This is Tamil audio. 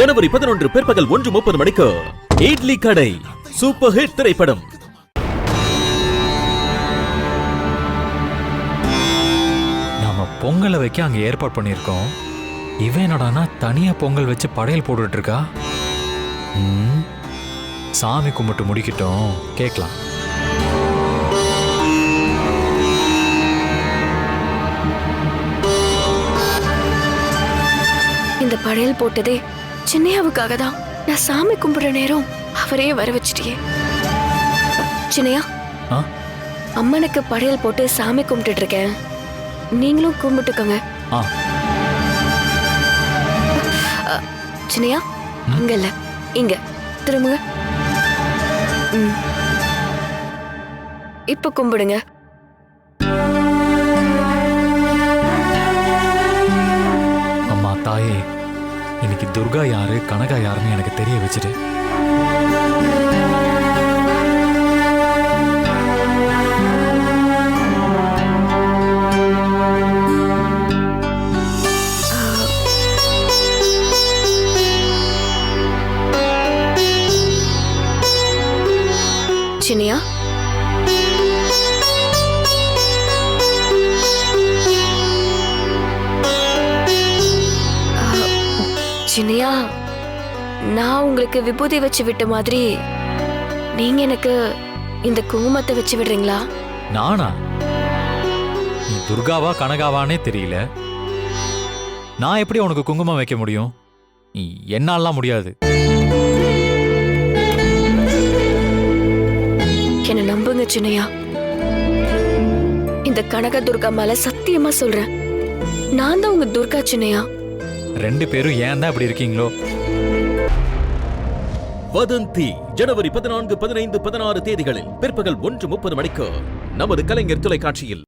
ஜனவரி 11 பிற்பகல் 1:30 மணிக்கு இட்லி கடை சூப்பர் ஹிட் திரைப்படம். நாம பொங்கலை வைக்க அங்க ஏற்பாடு பண்ணியிருக்கோம். இவன் என்னடானா தனியா பொங்கல் வச்சு படையல் போட்டுட்டு இருக்கா. சாமி கும்பிட்டு முடிக்கிட்டோம், கேட்கலாம். இந்த படையல் போட்டதே சின்னையாவுக்காக தான். நான் சாமி கும்பிடுற நேரம் அவரையே வர வச்சிட்டியே. சின்னையா, அம்மனுக்கு படையல் போட்டு சாமி கும்பிட்டு இருக்கேன், நீங்களும் கும்பிட்டுக்கோங்க. சின்னையா, அங்க இல்ல, இங்க திரும்புங்க. இப்ப கும்பிடுங்க. அம்மா தாயே, இன்னைக்கு துர்கா யாரு கனகா யாருன்னு எனக்கு தெரிய வச்சுட்டு. சின்னையா, சின்னையா, நான் உங்களுக்கு விபூதி வச்சு விட்ட மாதிரி நீங்க எனக்கு இந்த குங்குமத்தை வச்சு விடுறீங்களா? நானா? நீ துர்காவா கனகாவானே தெரியல. நான் எப்படி உனக்கு குங்குமம் வைக்க முடியும்? என்னாலாம் முடியாது. என்ன நம்புங்க சின்னையா, இந்த கனக துர்கா மேல சத்தியமா சொல்றேன், நான் தான் உங்க துர்கா. சின்னையா, ரெண்டு பேரும் ஏன் தான் இப்படி இருக்கீங்களோ? வதந்தி ஜனவரி 14, 15, 16 தேதிகளில் பிற்பகல் 1:30 மணிக்கு நமது கலைஞர் தொலைக்காட்சியில்.